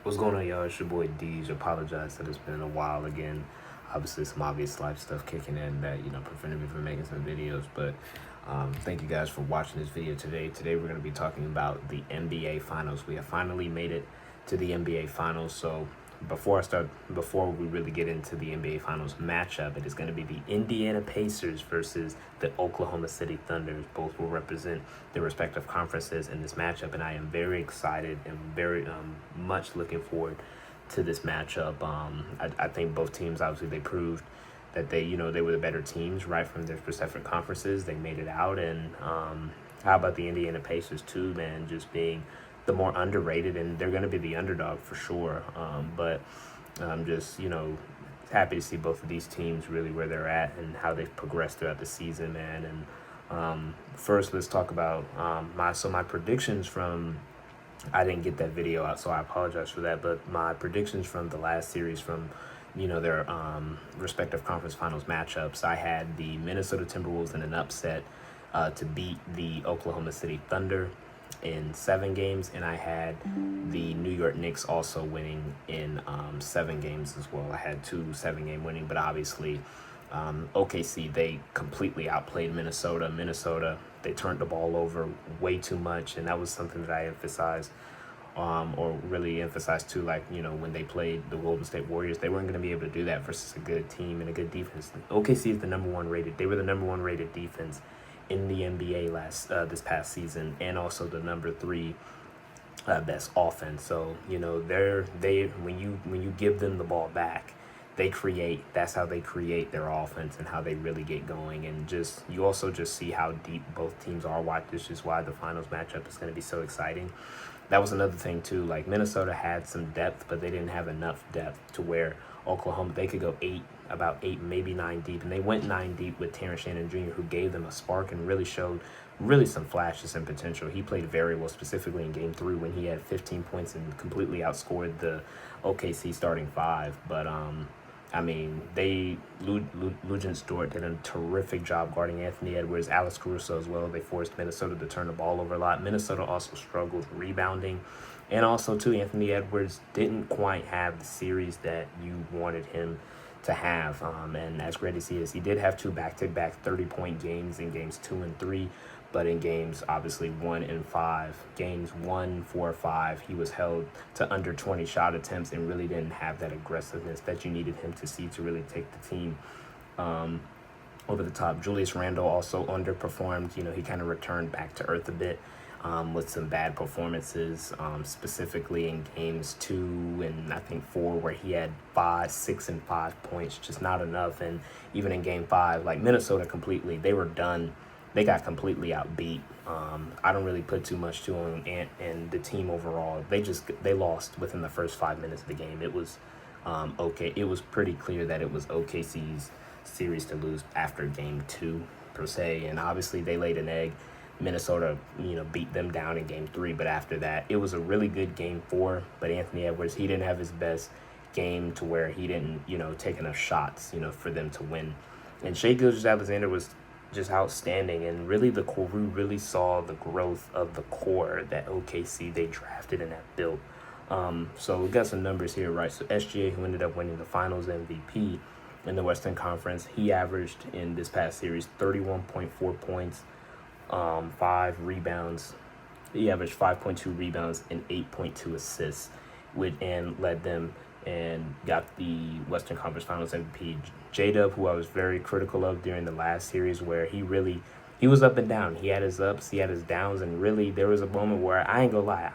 What's going on, y'all? It's your boy Deej. Apologize that it's been a while again. Obviously, some obvious life stuff kicking in that, prevented me from making some videos. But thank you guys for watching this video today. Today, we're going to be talking about the NBA Finals. We have finally made it to the NBA Finals. So before we really get into the NBA Finals matchup, it is going to be the Indiana Pacers versus the Oklahoma City Thunder. Both will represent their respective conferences in this matchup, and I am very excited and very much looking forward to this matchup. I think both teams, obviously, they proved that they were the better teams right from their respective conferences. They made it out, and how about the Indiana Pacers too, man? Just being the more underrated, and they're going to be the underdog for sure. But I'm just, happy to see both of these teams really where they're at and how they've progressed throughout the season, man. And first, let's talk about my predictions from. I didn't get that video out, so I apologize for that. But my predictions from the last series from their respective conference finals matchups, I had the Minnesota Timberwolves in an upset to beat the Oklahoma City Thunder in 7 games, and I had the New York Knicks also winning in 7 games as well. I had 2 7-game winning, but obviously OKC, they completely outplayed Minnesota. They turned the ball over way too much, and that was something that I emphasized or really emphasized too, like, when they played the Golden State Warriors, they weren't going to be able to do that versus a good team and a good defense. OKC is the number 1 rated. They were the number 1 rated defense in the NBA this past season, and also the number 3 best offense. So they when you give them the ball back, they create. That's how they create their offense and how they really get going. And just you also just see how deep both teams are. Why this is why the finals matchup is going to be so exciting. That was another thing too. Like, Minnesota had some depth, but they didn't have enough depth to where Oklahoma, they could go about 8, maybe 9 deep, and they went 9 deep with Terrence Shannon Jr., who gave them a spark and really showed some flashes and potential. He played very well, specifically in Game 3 when he had 15 points and completely outscored the OKC starting 5. But Luguentz Dort did a terrific job guarding Anthony Edwards, Alex Caruso as well. They forced Minnesota to turn the ball over a lot. Minnesota also struggled rebounding. And also, too, Anthony Edwards didn't quite have the series that you wanted him to have. And as great as he did have 2 back-to-back 30-point games in games 2 and 3. But in games, obviously, 1 and 5, games 1, 4, 5, he was held to under 20 shot attempts and really didn't have that aggressiveness that you needed him to see to really take the team over the top. Julius Randle also underperformed. He kind of returned back to earth a bit with some bad performances, specifically in games 2 and I think 4, where he had 5, 6, and 5 points, just not enough. And even in game 5, like, Minnesota completely, they were done. They got completely outbeat. I don't really put too much to them and the team overall. They lost within the first 5 minutes of the game. It was okay. It was pretty clear that it was OKC's series to lose after game 2 per se, and obviously they laid an egg. Minnesota, beat them down in game 3, but after that, it was a really good game 4. But Anthony Edwards, he didn't have his best game to where he didn't, take enough shots, for them to win. And Shai Gilgeous-Alexander was just outstanding, and really we really saw the growth of the core that OKC they drafted and that built. So we got some numbers here, right? So SGA, who ended up winning the Finals MVP in the Western Conference, he averaged in this past series 31.4 points, 5 rebounds. He averaged 5.2 rebounds and 8.2 assists, and led them and got the Western Conference Finals MVP. J-Dub, who I was very critical of during the last series, where he was up and down. He had his ups, he had his downs, and really there was a moment where I ain't gonna lie,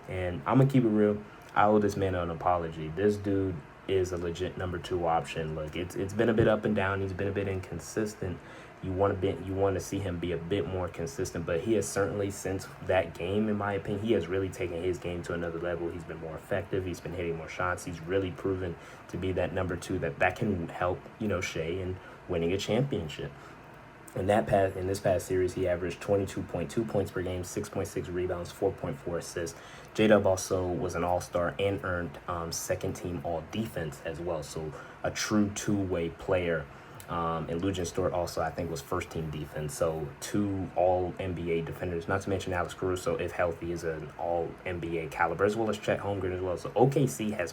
and I'm gonna keep it real, I owe this man an apology. This dude is a legit number 2 option. Look, it's been a bit up and down. He's been a bit inconsistent. You want to see him be a bit more consistent, but he has certainly, since that game, in my opinion, he has really taken his game to another level. He's been more effective. He's been hitting more shots. He's really proven to be that number 2 that can help, Shai in winning a championship. In this past series, he averaged 22.2 points per game, 6.6 rebounds, 4.4 assists. J-Dub also was an all-star and earned second-team all-defense as well, so a true two-way player And Luguentz Dort also, I think, was first team defense. So 2 all NBA defenders, not to mention Alex Caruso, if healthy, is an all NBA caliber, as well as Chet Holmgren as well. So OKC has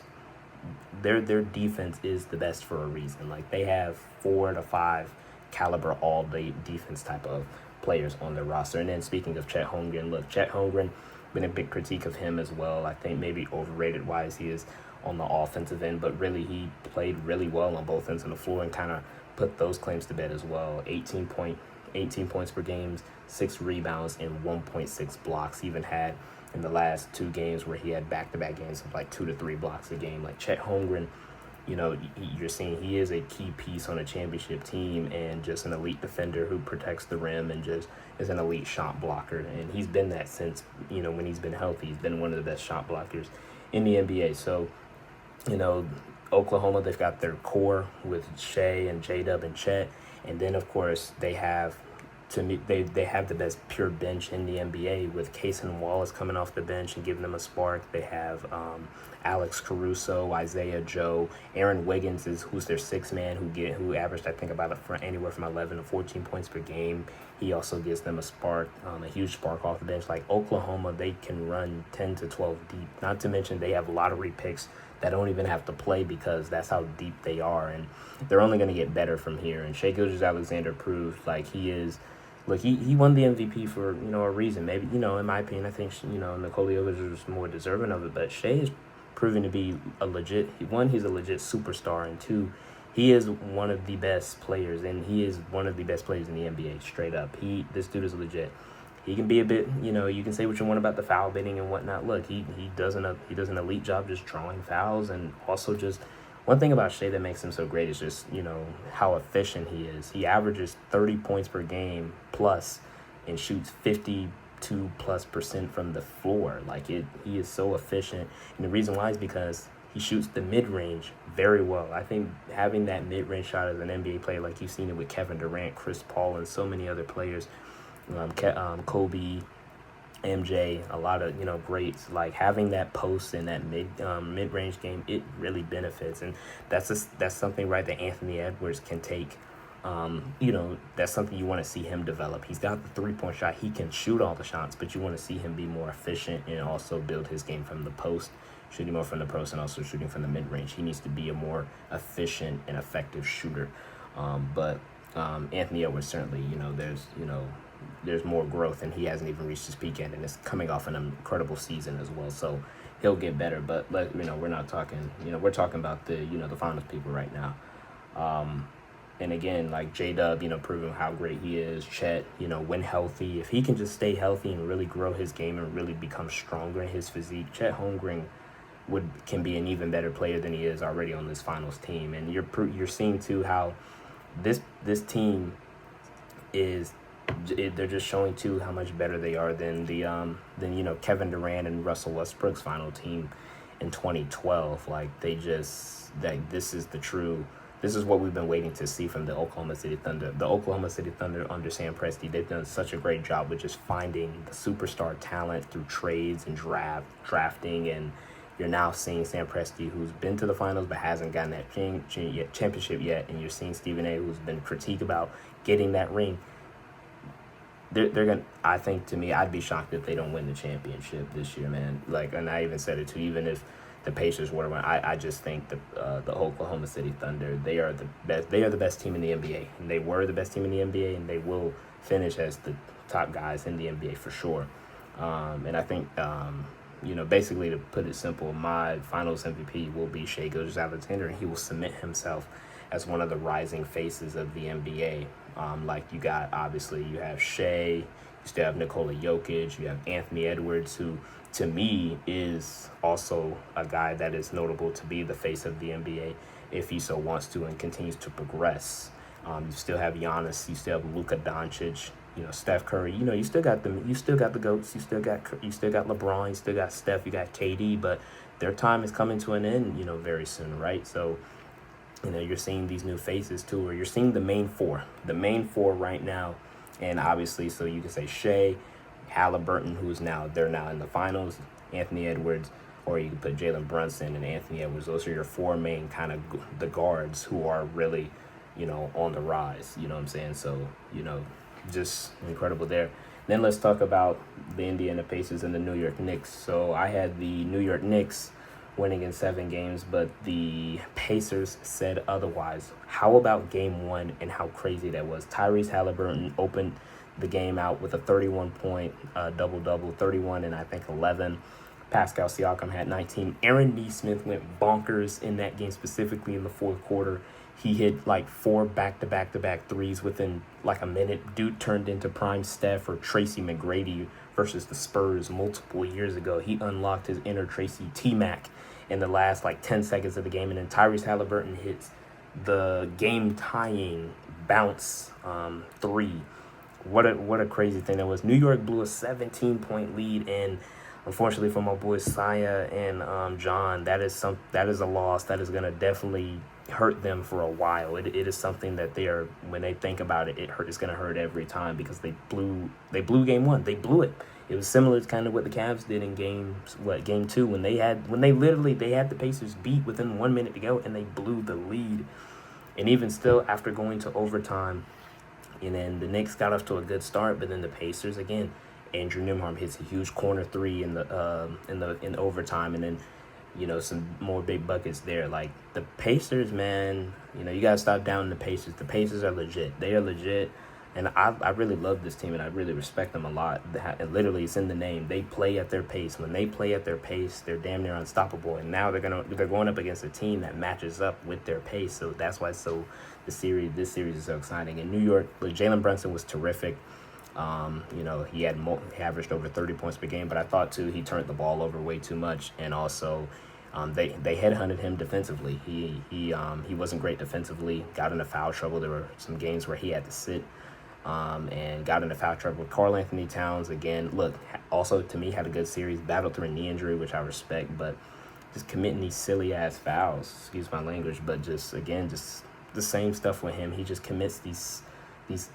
their defense is the best for a reason. Like, they have 4 to 5 caliber all day defense type of players on their roster. And then speaking of Chet Holmgren, look, Chet Holmgren, been a big critique of him as well. I think maybe overrated wise he is on the offensive end, but really he played really well on both ends of the floor and kind of put those claims to bed as well. 18 points per game, 6 rebounds, and 1.6 blocks. He even had in the last 2 games where he had back-to-back games of like 2 to 3 blocks a game. Like, Chet Holmgren, you know, you're seeing he is a key piece on a championship team and just an elite defender who protects the rim and just is an elite shot blocker. And he's been that since, you know, when he's been healthy. He's been one of the best shot blockers in the NBA. So, you know, Oklahoma, they've got their core with Shea and J-Dub and Chet. And then, of course, they have, to me, they have the best pure bench in the NBA with Cason Wallace coming off the bench and giving them a spark. They have Alex Caruso, Isaiah Joe, Aaron Wiggins who's their 6th man who averaged, I think, about anywhere from 11 to 14 points per game. He also gives them a spark, a huge spark off the bench. Like, Oklahoma, they can run 10 to 12 deep. Not to mention they have lottery picks that don't even have to play because that's how deep they are, and they're only going to get better from here. And Shai Gilgeous-Alexander proved like he is. Look, he won the MVP for, you know, a reason. Maybe, you know, in my opinion, I think, you know, Nikola Jokic was more deserving of it, but Shai is proven to be a legit. One, he's a legit superstar, and 2, he is one of the best players, and he is one of the best players in the NBA. Straight up, this dude is legit. He can be a bit, you know, you can say what you want about the foul bidding and whatnot. Look, he does an elite job just drawing fouls, and also just one thing about Shai that makes him so great is just, you know, how efficient he is. He averages 30 points per game plus and shoots 52+% from the floor. Like, he is so efficient, and the reason why is because he shoots the mid-range very well. I think having that mid-range shot as an NBA player, like you've seen it with Kevin Durant, Chris Paul, and so many other players, Kobe, MJ, a lot of, you know, greats, like having that post and that mid-range game, it really benefits. And that's something, right, that Anthony Edwards can take. You know, that's something you want to see him develop. He's got the 3-point shot. He can shoot all the shots, but you want to see him be more efficient and also build his game from the post, shooting more from the post and also shooting from the mid-range. He needs to be a more efficient and effective shooter. But Anthony Edwards, certainly, you know, there's more growth, and he hasn't even reached his peak yet, and it's coming off an incredible season as well. So he'll get better, but you know, we're not talking, you know, we're talking about the, you know, the finals people right now. And again, like J-Dub, you know, proving how great he is. Chet, you know, when healthy, if he can just stay healthy and really grow his game and really become stronger in his physique, Chet Holmgren can be an even better player than he is already on this finals team. And you're seeing too how this team is. They're just showing too how much better they are than you know, Kevin Durant and Russell Westbrook's final team in 2012. Like, this is what we've been waiting to see from the Oklahoma City Thunder. The Oklahoma City Thunder under Sam Presti, they've done such a great job with just finding the superstar talent through trades and drafting, and you're now seeing Sam Presti, who's been to the finals but hasn't gotten that championship yet, and you're seeing Stephen A., who's been critiqued about getting that ring. They're gonna. I think, to me, I'd be shocked if they don't win the championship this year, man. Like, and I even said it too. Even if the Pacers were to win, I just think the Oklahoma City Thunder, they are the best. They are the best team in the NBA, and they were the best team in the NBA, and they will finish as the top guys in the NBA for sure. And I think, you know, basically, to put it simple, my Finals MVP will be Shai Gilgeous-Alexander, and he will cement himself as one of the rising faces of the NBA. Like, you have Shai, you still have Nikola Jokic, you have Anthony Edwards, who, to me, is also a guy that is notable to be the face of the NBA if he so wants to and continues to progress. You still have Giannis, you still have Luka Doncic, you know, Steph Curry. You know, you still got the GOATs, you still got LeBron, you still got Steph, you got KD, but their time is coming to an end, you know, very soon, right? So, you know, you're seeing these new faces too, or you're seeing the main four right now. And obviously, so you can say Shai, Halliburton, they're now in the finals, Anthony Edwards, or you can put Jalen Brunson and Anthony Edwards. Those are your 4 main kind of the guards who are really on the rise. You know what I'm saying? So, just incredible there. Then let's talk about the Indiana Pacers and the New York Knicks. So I had the New York Knicks winning in 7 games, but the Pacers said otherwise. How about game one and how crazy that was? Tyrese Halliburton opened the game out with a 31-point double-double, 31 and I think 11. Pascal Siakam had 19. Aaron Nesmith went bonkers in that game, specifically in the fourth quarter. He hit like 4 back-to-back-to-back threes within like a minute. Dude turned into prime Steph or Tracy McGrady versus the Spurs multiple years ago. He unlocked his inner Tracy T-Mac in the last like 10 seconds of the game. And then Tyrese Halliburton hits the game-tying bounce three. What a crazy thing that was. New York blew a 17-point lead, and unfortunately for my boys Saya and John, that is a loss that is gonna definitely hurt them for a while. It is something that when they think about it, it's gonna hurt every time because they blew game one. They blew it. It was similar to kind of what the Cavs did in game two when they had the Pacers beat within 1 minute to go and they blew the lead. And even still, after going to overtime, and then the Knicks got off to a good start, but then the Pacers again, Andrew Nembhard hits a huge corner three in overtime, and then some more big buckets there. Like the Pacers, man, you gotta stop down the Pacers. The Pacers are legit. They are legit, and I really love this team and I really respect them a lot. And literally, it's in the name. They play at their pace. When they play at their pace, they're damn near unstoppable. And now they're going up against a team that matches up with their pace. So that's why this series is so exciting. In New York, Jalen Brunson was terrific. He averaged over 30 points per game, but I thought too he turned the ball over way too much, and also they headhunted him defensively. He wasn't great defensively. Got into foul trouble. There were some games where he had to sit, and got into foul trouble. Karl Anthony Towns again. Look, also to me had a good series. Battled through a knee injury, which I respect, but just committing these silly ass fouls. Excuse my language, but just the same stuff with him. He just commits these just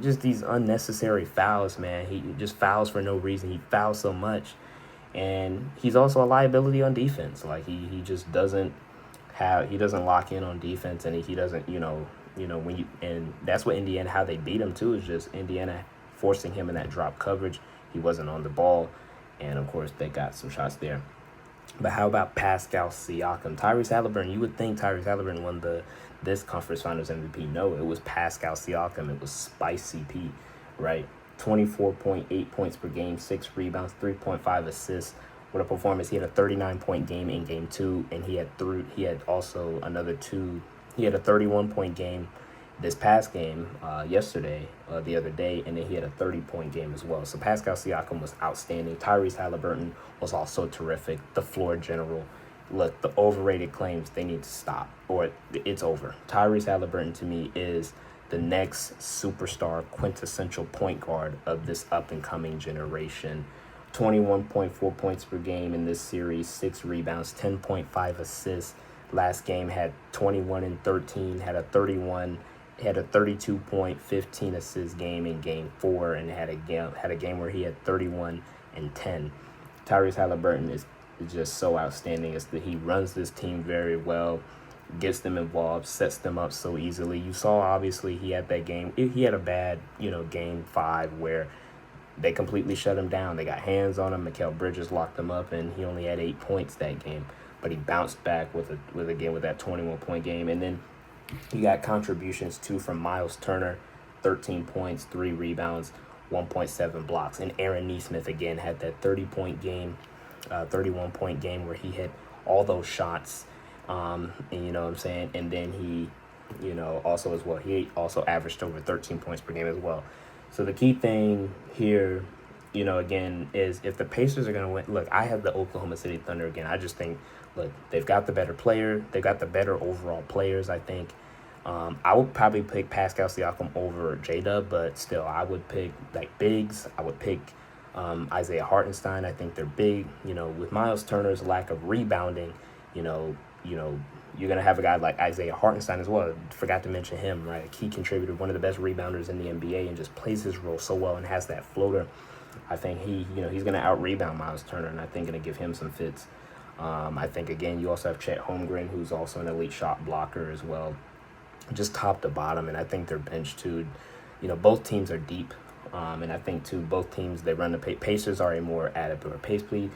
just these unnecessary fouls, man. He just fouls for no reason. He fouls so much, and he's also a liability on defense. Like he just doesn't lock in on defense, and he doesn't and that's what Indiana, how they beat him too, is just Indiana forcing him in that drop coverage. He wasn't on the ball, and of course they got some shots there. But how about Pascal Siakam? Tyrese Halliburton, you would think Tyrese Halliburton won this conference finals MVP. No, it was Pascal Siakam. It was Spicy P, right? 24.8 points per game, 6 rebounds, 3.5 assists. What a performance. He had a 39-point game in game two, and he had also another two. He had a 31-point game this past game the other day, and then he had a 30-point game as well. So Pascal Siakam was outstanding. Tyrese Halliburton was also terrific. The floor general. Look, the overrated claims, they need to stop, or it's over. Tyrese Halliburton, to me, is the next superstar quintessential point guard of this up-and-coming generation. 21.4 points per game in this series, 6 rebounds, 10.5 assists. Last game had 21 and 13, had a 32.15 assist game in game 4, and had a game where he had 31 and 10. Tyrese Halliburton is just so outstanding. It's that he runs this team very well, gets them involved, sets them up so easily. You saw, obviously, he had that game. He had a bad, game 5 where they completely shut him down. They got hands on him. Mikal Bridges locked him up, and he only had 8 points that game. But he bounced back with that 21-point game. And then you got contributions too from Miles Turner, 13 points, 3 rebounds, 1.7 blocks. And Aaron Nesmith again had that 30-point game, 31-point game where he hit all those shots. And you know what I'm saying? And then he also averaged over 13 points per game as well. So the key thing here, again, is if the Pacers are going to win. Look, I have the Oklahoma City Thunder again. I just think, look, they've got the better player. They've got the better overall players, I think. I would probably pick Pascal Siakam over J-Dub, but still, I would pick, bigs. I would pick Isaiah Hartenstein. I think they're big. With Miles Turner's lack of rebounding, you're going to have a guy like Isaiah Hartenstein as well. Forgot to mention him, right? A key contributor, one of the best rebounders in the NBA, and just plays his role so well and has that floater. I think he's going to out-rebound Miles Turner, and I think going to give him some fits. I think, again, you also have Chet Holmgren, who's also an elite shot blocker as well, just top to bottom. And I think their bench, too, both teams are deep. And I think, too, both teams, they run the Pacers are a more adequate pace play.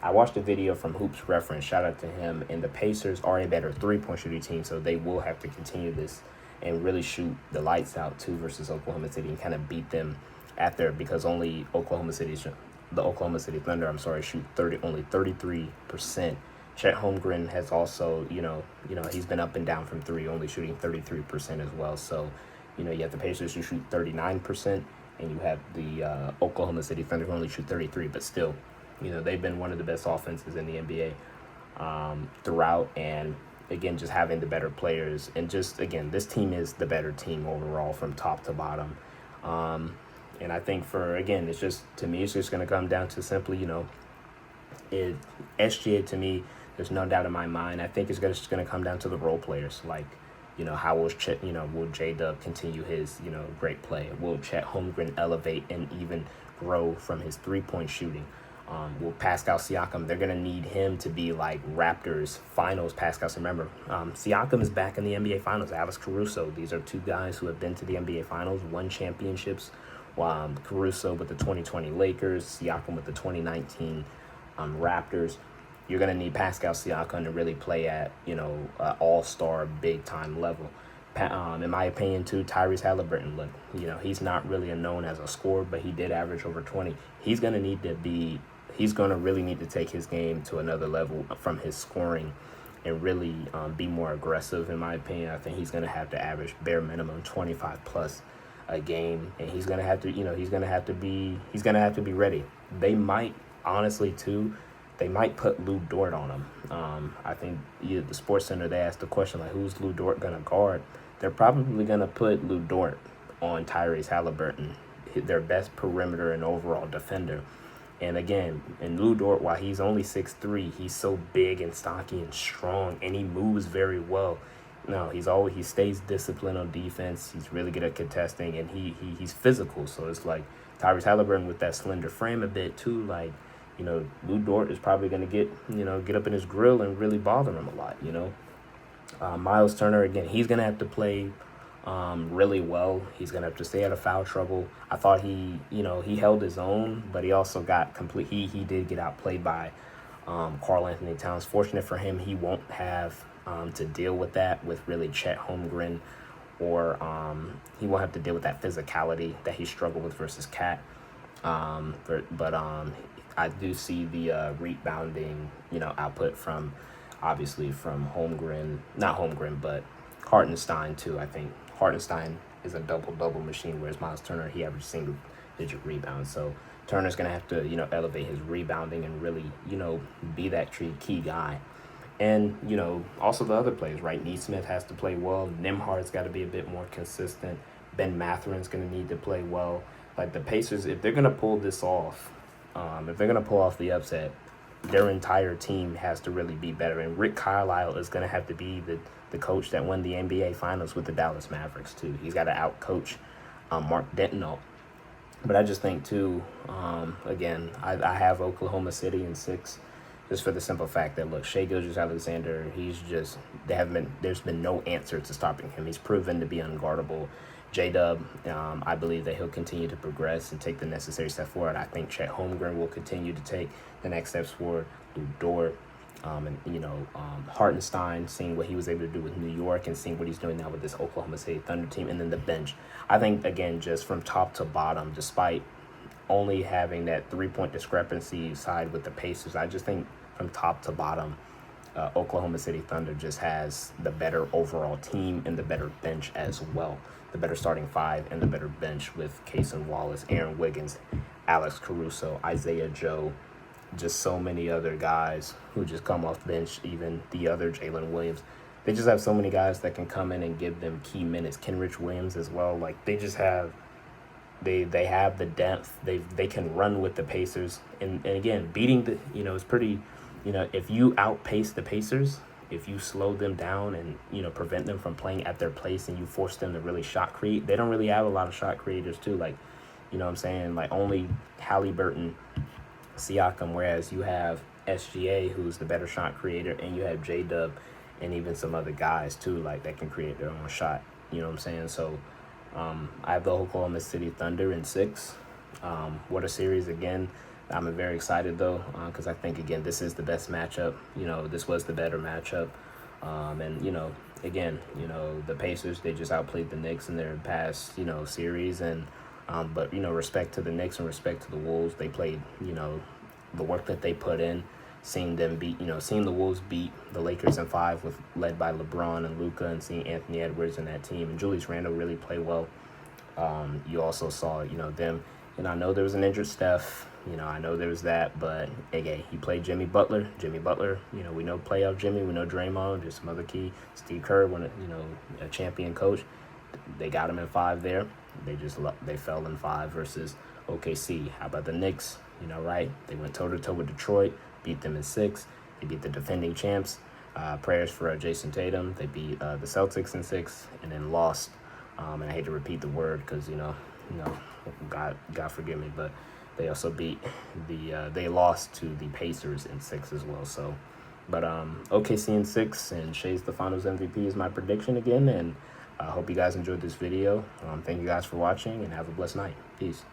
I watched a video from Hoops Reference, shout out to him, and the Pacers are a better three-point shooting team, so they will have to continue this and really shoot the lights out, too, versus Oklahoma City and kind of beat them at their, because only the Oklahoma City Thunder, shoot only 33%. Chet Holmgren has also, he's been up and down from three, only shooting 33% as well. So, you have the Pacers who shoot 39%, and you have the Oklahoma City Thunder who only shoot 33%, but still, they've been one of the best offenses in the NBA throughout. And again, just having the better players, and just, again, this team is the better team overall from top to bottom. And I think it's just going to come down to simply, SGA, to me, there's no doubt in my mind. I think it's just going to come down to the role players. Like, how will will J-Dub continue his, great play? Will Chet Holmgren elevate and even grow from his three-point shooting? Will Pascal Siakam, they're going to need him to be like Raptors finals Pascal. Remember, Siakam is back in the NBA finals. Alex Caruso, these are two guys who have been to the NBA finals, won championships. Caruso with the 2020 Lakers, Siakam with the 2019 Raptors. You're going to need Pascal Siakam to really play at, all-star, big-time level. In my opinion, too, Tyrese Halliburton, look, he's not really known as a scorer, but he did average over 20. He's going to really need to take his game to another level from his scoring and really be more aggressive, in my opinion. I think he's going to have to average bare minimum 25-plus a game, and he's going to have to be ready. They might, honestly, too, they might put Lou Dort on him. I think the Sports Center, they asked the question, like, who's Lou Dort going to guard? They're probably going to put Lou Dort on Tyrese Halliburton, their best perimeter and overall defender. And again, in Lou Dort, while he's only 6'3", he's so big and stocky and strong, and he moves very well. No, he stays disciplined on defense. He's really good at contesting, and he's physical. So it's like Tyrese Halliburton with that slender frame a bit too. Like, Lou Dort is probably going to get up in his grill and really bother him a lot. Miles Turner, again, he's going to have to play really well. He's going to have to stay out of foul trouble. I thought he held his own, but he also got he did get outplayed by Karl Anthony Towns. Fortunate for him, he won't have to deal with that with really Chet Holmgren, or he won't have to deal with that physicality that he struggled with versus Cat. But I do see the rebounding, output from, obviously, from not Holmgren, but Hartenstein too. I think Hartenstein is a double-double machine, whereas Miles Turner, he averaged single-digit rebounds. So Turner's going to have to, elevate his rebounding and really, be that key guy. And, also the other players, right? Neesmith has to play well. Nembhard's got to be a bit more consistent. Ben Matherin's going to need to play well. Like, the Pacers, if they're going to pull this off, if they're going to pull off the upset, their entire team has to really be better. And Rick Carlisle is going to have to be the coach that won the NBA Finals with the Dallas Mavericks, too. He's got to out-coach Mark Denton. But I just think, too, again, I have Oklahoma City in 6, just for the simple fact that, look, Shai Gilgeous-Alexander, there's been no answer to stopping him. He's proven to be unguardable. J-Dub, I believe that he'll continue to progress and take the necessary step forward. I think Chet Holmgren will continue to take the next steps forward. Lou Dort, Hartenstein, seeing what he was able to do with New York and seeing what he's doing now with this Oklahoma City Thunder team. And then the bench. I think, again, just from top to bottom, despite only having that three-point discrepancy side with the Pacers, I just think from top to bottom, Oklahoma City Thunder just has the better overall team and the better bench as well. The better starting five and the better bench with Cason Wallace, Aaron Wiggins, Alex Caruso, Isaiah Joe, just so many other guys who just come off the bench, even the other Jalen Williams. They just have so many guys that can come in and give them key minutes. Kenrich Williams as well. Like, they just have they have the depth. They can run with the Pacers. And again, beating the, it's pretty, if you outpace the Pacers, if you slow them down and, prevent them from playing at their pace and you force them to really shot create, they don't really have a lot of shot creators too. Like, what I'm saying? Like, only Halliburton Siakam, whereas you have SGA, who's the better shot creator, and you have J Dub and even some other guys too, like that can create their own shot. You know what I'm saying? So I have the Oklahoma City Thunder in 6. What a series again. I'm very excited though, because I think again this is the best matchup. You know, this was the better matchup, and you know, again, you know, the Pacers, they just outplayed the Knicks in their past, you know, series, and but you know, respect to the Knicks and respect to the Wolves, they played, you know, the work that they put in. Seeing them beat, you know, seeing the Wolves beat the Lakers in 5 with led by LeBron and Luka, and seeing Anthony Edwards in that team and Julius Randle really play well. You also saw, you know, them. And I know there was an injured Steph. You know, I know there was that, but again, he played Jimmy Butler. Jimmy Butler, you know, we know playoff Jimmy. We know Draymond. There's some other key. Steve Kerr, you know, a champion coach. They got him in 5 there. They fell in 5 versus OKC. How about the Knicks? You know, right? They went toe to toe with Detroit, beat them in 6. They beat the defending champs. Prayers for Jason Tatum. They beat the Celtics in 6 and then lost. And I hate to repeat the word because you know, God forgive me, but they also beat they lost to the Pacers in 6 as well. So, but OKC in 6 and Shai's the Finals MVP is my prediction again. And I hope you guys enjoyed this video. Thank you guys for watching and have a blessed night. Peace.